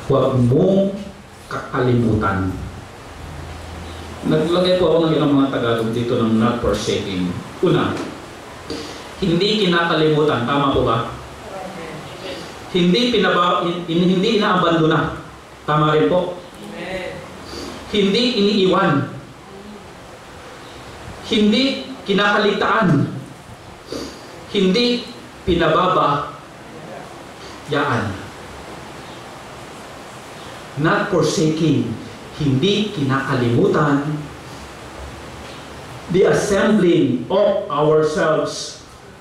huwag mong kakalimutan. Naglagay po ako ng ilang mga Tagalog dito ng not forsaking. Una, hindi kinakalimutan. Tama po ba? Hindi inaabandona. Tama rin po. Hindi iniiwan. Hindi kinakaligtaan. Hindi pinababayaan. Not forsaking. Hindi kinakalimutan. The assembling of ourselves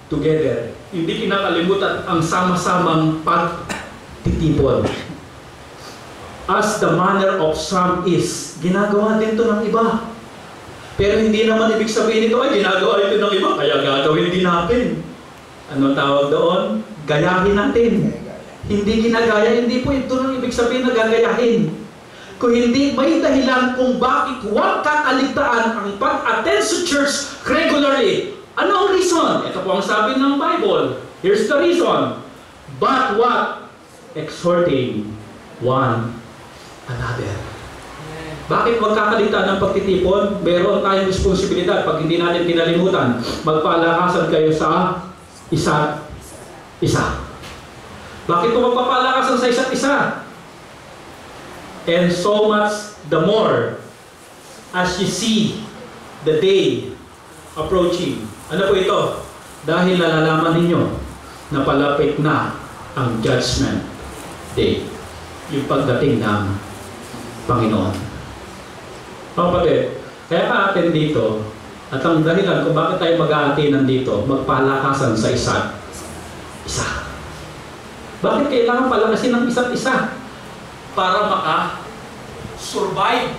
together. Hindi kinakalimutan ang sama-samang pagtitipon. As the manner of some is. Ginagawa din ito ng iba. Pero hindi naman ibig sabihin ito, ay ginagawa ito ng iba, kaya gagawin din natin. Ano tawag doon? Gayahin natin. Hindi ginagaya, hindi po ito nang ibig sabihin na gagayahin. Kung hindi, may dahilan kung bakit huwag kakaligtaan ang pag-attend sa church regularly. Ano ang reason? Ito po ang sabi ng Bible. Here's the reason. But what? Exhorting one another. Bakit huwag kakaligtaan ng pagtitipon? Meron tayong responsibilidad. Pag hindi natin kinalimutan, magpalakasan kayo sa isa't isa. Bakit kung magpapalakasan sa isa't isa? And so much the more as you see the day approaching. Ano po ito? Dahil nalalaman ninyo na palapit na ang judgment day. Yung pagdating ng Panginoon. Mga kapatid, kaya ka-attend dito at ang dahilan kung bakit tayo mag-a-attendan dito, magpalakasan sa isa't isa. Bakit kailangan palakasin ng isa't isa? Para maka-survive.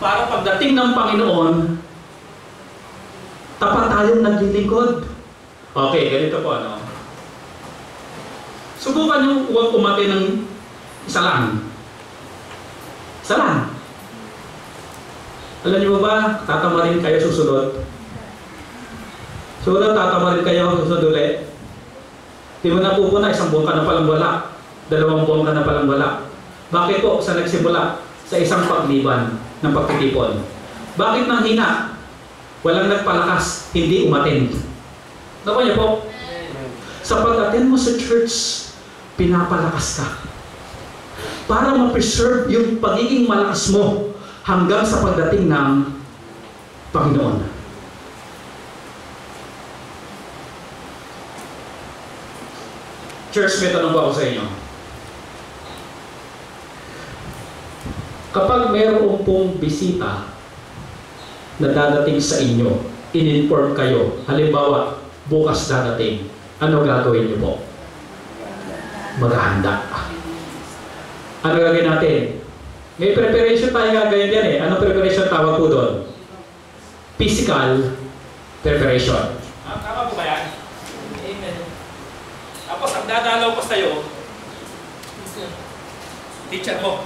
Para pagdating ng Panginoon, tapat tayong naglilingkod. Okay, ganito po ano. Subukan nyo huwag umate ng isa lang. Isa lang. Alam niyo ba, tatamarin kayo susunod? Susunod, tatamarin kayo susunod ulit. Di mo na pupuna, isang buwan ka na palang wala. 2 buwan ka na palang wala. Bakit po? Sa nagsimula? Sa isang pagliban ng pagtitipon. Bakit nang hina? Walang nagpalakas, hindi umattend. Nakuha niyo po? Sa pag-attend mo sa church, pinapalakas ka. Para ma-preserve yung pagiging malakas mo hanggang sa pagdating ng Panginoon. Church, may tanong ba ako sa inyo? Kapag mayroon pong bisita na dadating sa inyo, in-inform kayo, halimbawa, bukas dadating, ano gagawin niyo po? Maghahanda. Ano gagawin natin? May preparation tayo gagawin yan eh. Anong preparation tawag po doon? Physical preparation. Tama po ba yan? Amen. Tapos ang dadalaw pa sa'yo, teacher mo.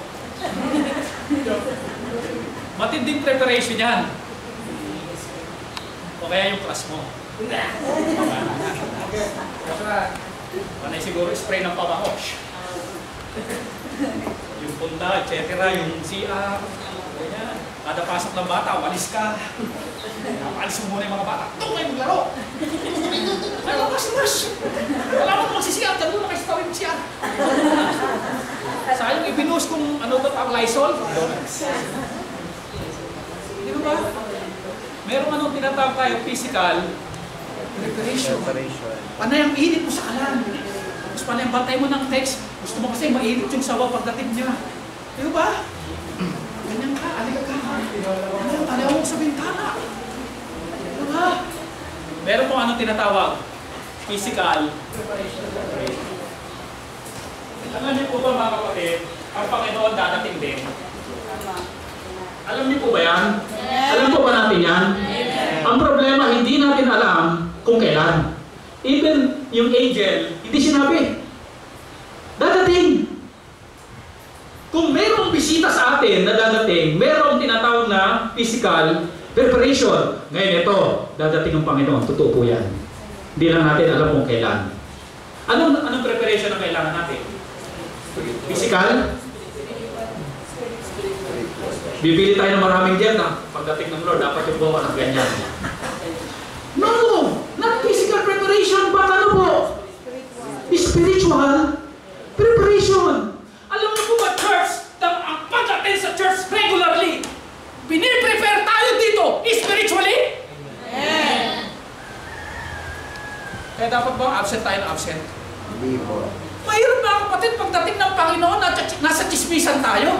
Matinding preparation yan. O kaya yung class mo. Panay siguro spray ng pabango. Yung punta, etc. Yung CR. Ganyan. Kada pasok ng bata, walis ka. Alis mo muna yung mga bata. Doon kayo maglaro. Ay, rush. Wala mo magsisiyar. Diyan muna kayo sa tawin siya. Sayang ibinuhos kung ano ba ang Lysol. Di ba? Merong anong tinatawag tayo physical preparation. Panay ang init mo sa kalan. Tapos panay ang bantay mo ng text. Gusto mo kasi mainit yung sawa pagdating niya. Di ba? Ganyan ka, alika ka. Alaw mo sa bintana. Di ba? Meron po anong tinatawag physical preparation. Alam niyo po ba mga kapatid, ang Panginoon dadating din? Alam niyo po ba yan? Yes. Alam po ba natin yan? Yes. Ang problema, hindi natin alam kung kailan. Even yung angel, hindi sinabi. Dadating. Kung mayroong bisita sa atin na dadating, mayroong tinatawag na physical preparation. Ngayon ito, dadating ang Panginoon. Totoo po yan. Hindi lang natin alam kung kailan. Anong preparation ang kailangan natin? Physical? Bibili tayo ng maraming diyan na pagdating ng Lord, dapat yung bawa ng ganyan. No! Not physical preparation, but ano po? Spiritual preparation. Alam mo po ba, church, ang pagdating sa church regularly, piniprepare tayo dito spiritually? Amen. Kaya dapat ba absent tayo ng absent? Hindi po. Mahirap ba kapatid pagdating ng Panginoon nasa chismisan tayo?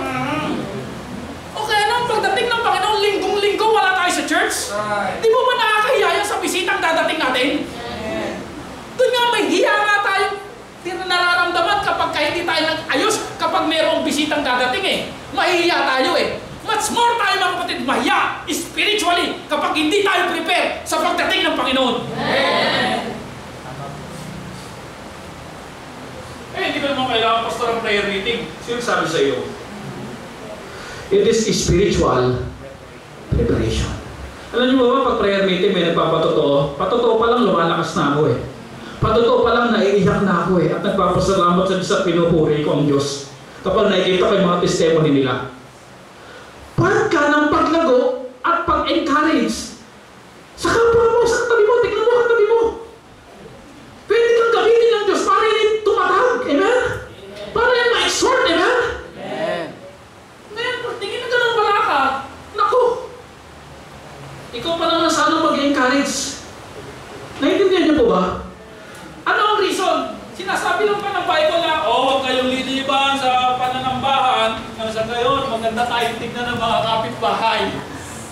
O kaya nang pagdating ng Panginoon, linggong-linggo wala tayo sa church? Di mo ba nakakahiya yan sa bisitang dadating natin? Doon nga may hiya nga tayo nararamdaman kapag hindi tayo nag-ayos kapag mayroong bisitang dadating eh. Mahihiya tayo eh. Much more tayo mga kapatid mahiya spiritually kapag hindi tayo prepare sa pagdating ng Panginoon. Hindi ko naman kailangan pastor ang prayer meeting. Sino sabi sa iyo? It is spiritual preparation. Alam niyo ba pag prayer meeting may nagpapatotoo? Patotoo pa lang lumalakas na ako eh. Patotoo pa lang naiiyak na ako eh. At nagpapasalamat sa Diyos at pinupuri ko ang Diyos. Kapag nakikita ko yung mga testimony nila. Pagka ng paglago at pag-encourage sa kapwa mo, sa katabi mo, tignan mo katabi mo. Pwede kang gamitin ng Diyos para hindi tumatawag. Amen? Para yung ma-exhort. Amen? Ngayon, pag tingin na ka ng balaka, naku, ikaw pa naman sana mag-encourage. Naiintindihan niyo po ba? Ano ang reason? Sinasabi lang pa ng Bible na, huwag kayong liliban sa pananambahan. Sa ngayon, maganda tayong tignan ng mga kapitbahay.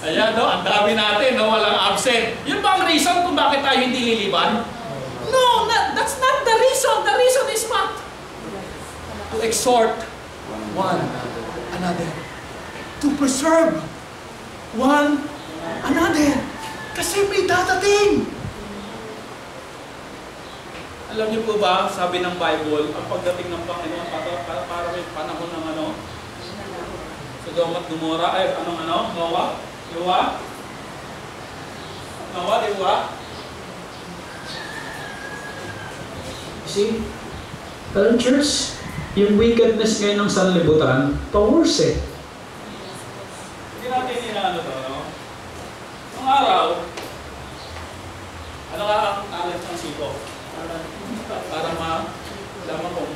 Ayan, no? Ang dami natin, no? Walang absent. Yun ba ang reason kung bakit tayo hindi liliban? No, that's not the reason. The reason is what? To exhort one another. To preserve one another. Kasi may dadating. Alam niyo po ba, sabi ng Bible, ang pagdating ng Panginoon para may panahon ng ano? Sodoma at Gomora, ay anong ano? Noah? Diwa? See? Pero church, yung wickedness ngayon ng sanlibutan, pa-worse eh. Hindi natin inaano to, no? Nung araw, ano ka ang talent ng siko? Para malaman kung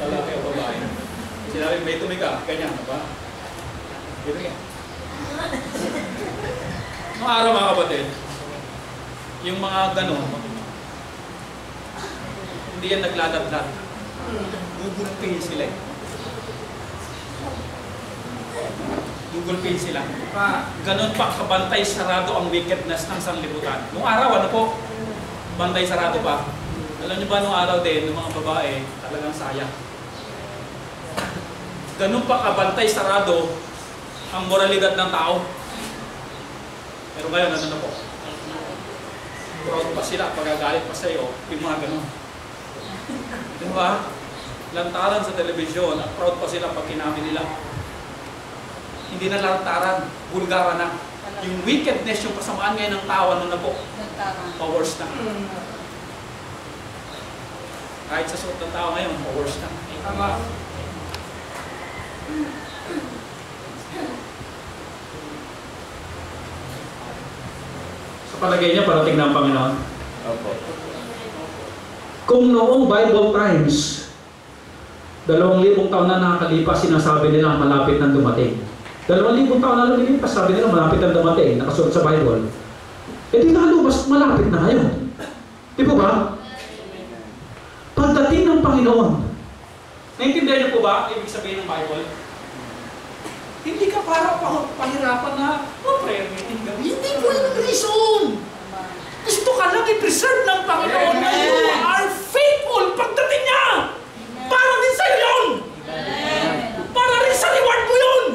lalaki o babae. Sinabi, may tumika, ganyan, ba? Dito nga. Nung araw mga kapatid, yung mga ganon, hindi yan nagladagdag. Gugulpin sila eh. Gugulpin sila. Ganon pa kabantay sarado ang wickedness ng sanlibutan. Nung araw, ano po? Bantay sarado pa. Alam niyo ba nung araw din, ng mga babae, talagang sayang. Ganun pa kabantay sarado ang moralidad ng tao. Pero ngayon, ano na po? Proud pa sila, pagagalit pa sa iyo, yung mga ganun. Di ba? Lantaran sa telebisyon at proud pa sila pag kinabi nila. Hindi na lantaran, bulgara na. Yung wickedness, yung kasamaan ngayon ng tao, ano na po? Powers na. Kahit sa suot ng tao ngayon, powers na. Tama. Sa palagay niya, parating na ang Panginoon. Opo. Kung noong Bible times, 2,000 taon na nakakalipas, sinasabi nila malapit na dumating. 2,000 taon na lumilipas, sabi nila malapit na dumating, nakasuot sa Bible. Eh di lalo, mas malapit na ngayon. Di po ba? Pagdating ng Panginoon, Naintindihan niyo po ba ibig sabihin ng Bible? Hindi ka para pahirapan na prayer meeting gabi. Hindi po yung reason. Gusto ka lang i-preserve ng Panginoon na you are faithful pagdating niya. Para din sa'yo yun. Para rin sa reward mo yun.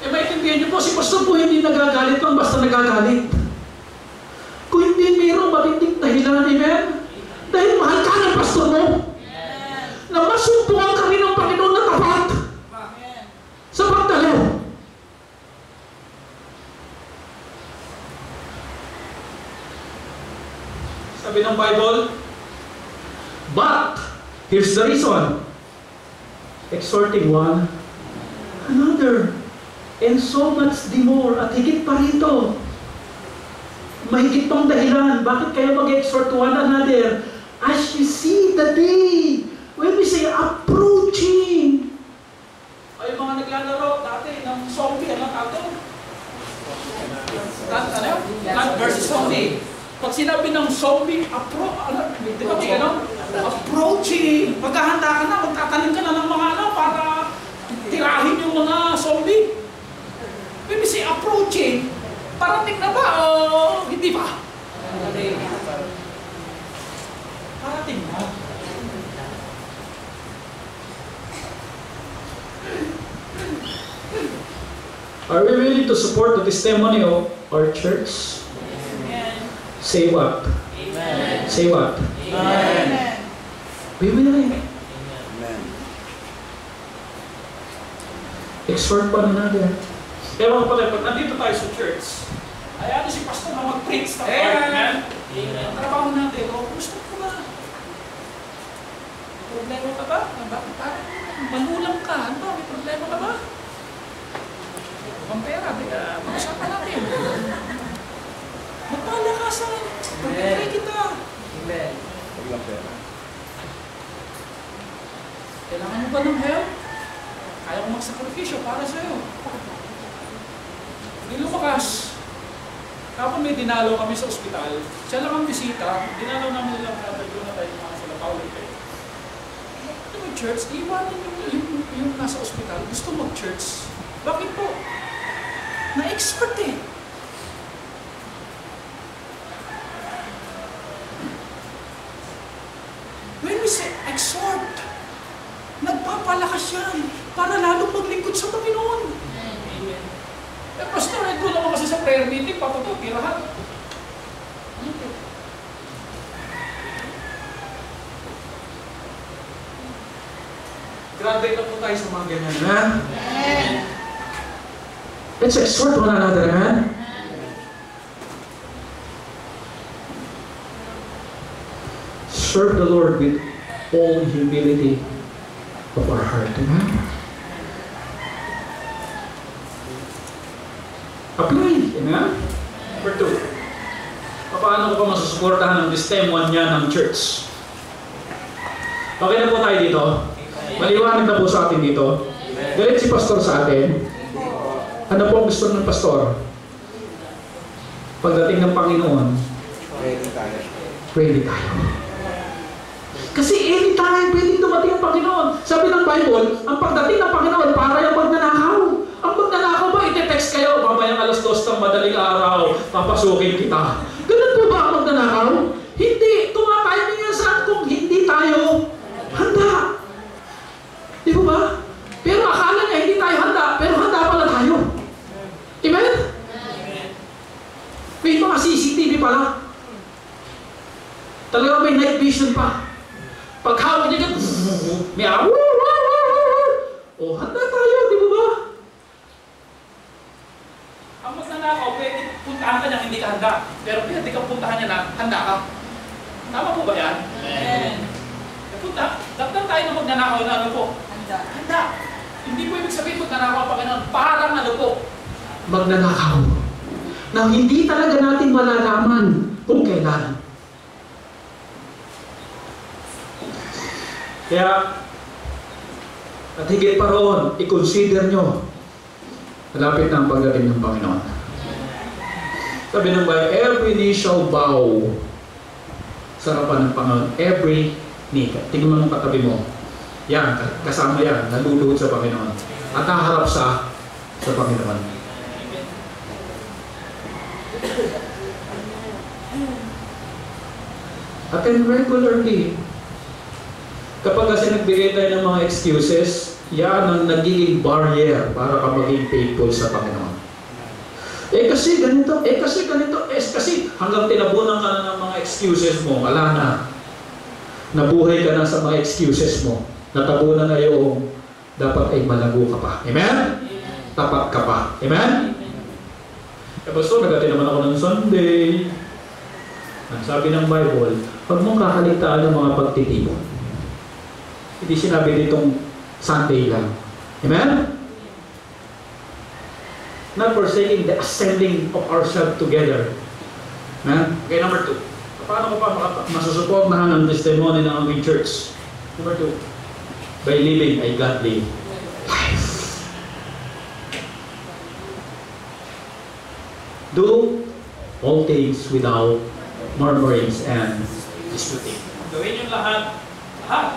eh maintindihan niyo po, si Pastor po hindi nagagalit lang basta nagagalit. Kung hindi mayroong matinding dahilan, amen? Dahil mahal ka ng pastor mo. Na masumpungan ka rin ng Panginoon na tapat. Sa pagdalo. Sabi ng Bible, but, here's the reason, exhorting one another, and so much the more, at higit pa rito, mahigit pang dahilan, bakit kayo mag-exhort one another, as you see the day, when we say approaching, ay mga naglalaro dati ng zombie, alam natin? Plant versus zombie. Pag sinabi ng zombie, di ba approaching, maghahanda ka na, magtatanim ka na ng mga para tirahin yung mga zombie. When we say approaching, parating na ba o hindi ba? Parating na. Are we willing to support the testimony of our church? Amen. Say what? Amen. Say what? Amen. We willing. Amen. Exhort one another. Kaya mga kapatid, pag nandito tayo sa church, ayaw si pastor na mag-preach na Amen. Amen. Trabaho natin, gusto ko ba? Problema ka ba? Bakit parang manulang ka? Ano ba? May problema ka ba? Ang pera, mag-usapan natin. Magpalakasan. Pag-pray kita. Amen. Huwag lang pera. Kailangan mo ba ng help? Kaya ko magsakripisyo para sa'yo. Hindi lumakas. Kapag may dinalaw kami sa ospital, siya lang ang bisita, dinalaw namin lang kapag doon na tayo mga sila Paulo kayo. Ito mag-church, iwanan yung nasa ospital, gusto mag-church. Bakit po? Na-expert eh. When we say exhort, nagpapalakas yan para lalong maglingkod sa Panginoon. Amen. Eh, pastor, ito naman kasi sa prayer meeting, papato, tirahan. Grabe na po tayo sa mga ganyan. Amen? Let's exhort one another, amen? Serve the Lord with all humility of our heart, amen? Apply, amen? Number 2. Paano ko pa masusuportahan ang testimony niya ng church? Okay na po tayo dito? Maliwanag na po sa atin dito. Galit si pastor sa atin. Ano po ang gusto ng pastor? Pagdating ng Panginoon, Ready tayo. ready tayo. Kasi anytime pwedeng dumating ang Panginoon. Sabi ng Bible, ang pagdating ng Panginoon para yung magnanakaw. Ang magnanakaw ba, ite-text kayo, mamayang alas 2 ng madaling araw, papasukin kita. Ganun po ba ang magnanakaw? Hindi. Tumatayo niya saan kung hindi tayo handa. Di ba ba? Pero akala niya hindi tayo handa, pero handa pala tayo. Amen? May mga CCTV pala. Talagang may night vision pa. Pagkawin niya, may awa. O, handa tayo, di ba ba? Ang magnanakaw, pwede puntahan ka niya hindi ka handa. Pero pwede kang puntahan niya na handa ka. Tama po ba yan? Amen. Punta, dagdag tayo ng magnanakaw na ano po? Handa. Handa. Hindi po ibig sabihin magnanakaw pa ganun. Parang ano po? Magnanakaw. Na hindi talaga natin malalaman kung kailan. Kaya, at higit pa roon, i-consider nyo, malapit na ang pagdating ng Panginoon. Sabi ng Bible, every knee shall bow sa harapan ng Panginoon. Every knee. Tingnan mo ng katabi mo. Yan, kasama yan, naluluhod sa Panginoon. At haharap sa Panginoon. At then regularly, kapag kasi nagbigay tayo ng mga excuses, yan ang nagiging barrier para ka maging faithful sa Panginoon. Kasi ganito, kasi hanggang tinabunan ka na ng mga excuses mo, wala na. Nabuhay ka na sa mga excuses mo. Natabunan na yung dapat ay malago ka pa. Amen? Tapat ka pa. Amen? Pastor, nagati naman ako ng Sunday. Ang sabi ng Bible, huwag mong kakaligtaan ng mga pagtitipon. Hindi sinabi ditong Sunday lang. Amen? Not forsaking the assembling of ourselves together. Amen? Okay, number 2. Paano ko pa masusuportahan ang testimony ng aming church? Number 2. By living a godly life. Do all things without murmurings and disputing. Gawin yung lahat,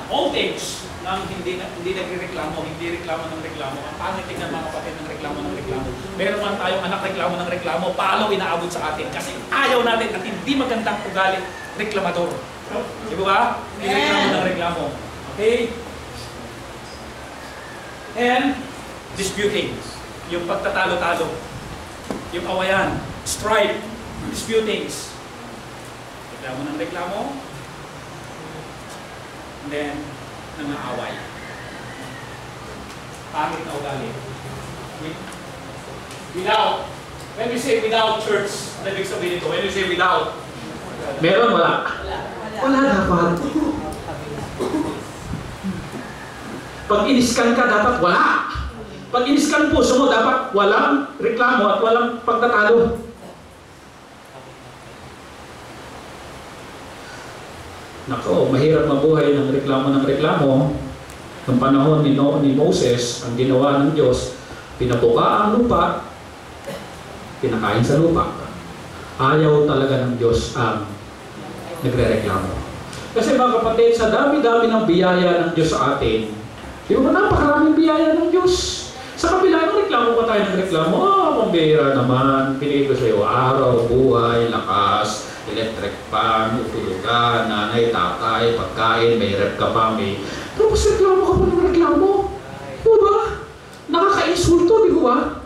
all things, nang hindi nagreklamo, hindi reklamo ng reklamo. Ang pangit tingnan mga kapatid ng reklamo ng reklamo. Meron man tayong anak reklamo ng reklamo, paano inaabot sa atin? Kasi ayaw natin at hindi magandang ugali reklamador. Di ba? Hindi reklamo ng reklamo. Okay? And disputing. Yung pagtatalo-talo. Yung awayan. Strife. Disputings. Reklamo ng reklamo. And then, nangaaway. Pangit na ugali. Without. When we say without church, ano ibig sabihin ito? When we say without, Meron, wala? Wala dapat. Pag iniskan ka, dapat wala. Pag iniskan puso mo, dapat walang reklamo at walang pagtatalo. Nako, mahirap mabuhay ng reklamo ng reklamo. Noong panahon ni Moses, ang ginawa ng Diyos, pinabuka ang lupa, pinakain sa lupa. Ayaw talaga ng Diyos ang nagre-reklamo. Kasi mga kapatid, sa dami-dami ng biyaya ng Diyos sa atin, di ba napakaraming biyaya ng Diyos? Sa kabila, reklamo pa tayo ng reklamo, pambihira naman, pinigay ko sa iyo araw, buhay, lakas, electric fan, utulugan, nanay, tatay, pagkain, may rep ka pa, may... Tapos reklamo ka pa ng reklamo. O ba? Nakaka-insulto, di ba?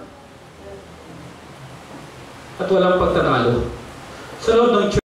At walang pagtatalo. Sa loob ng church,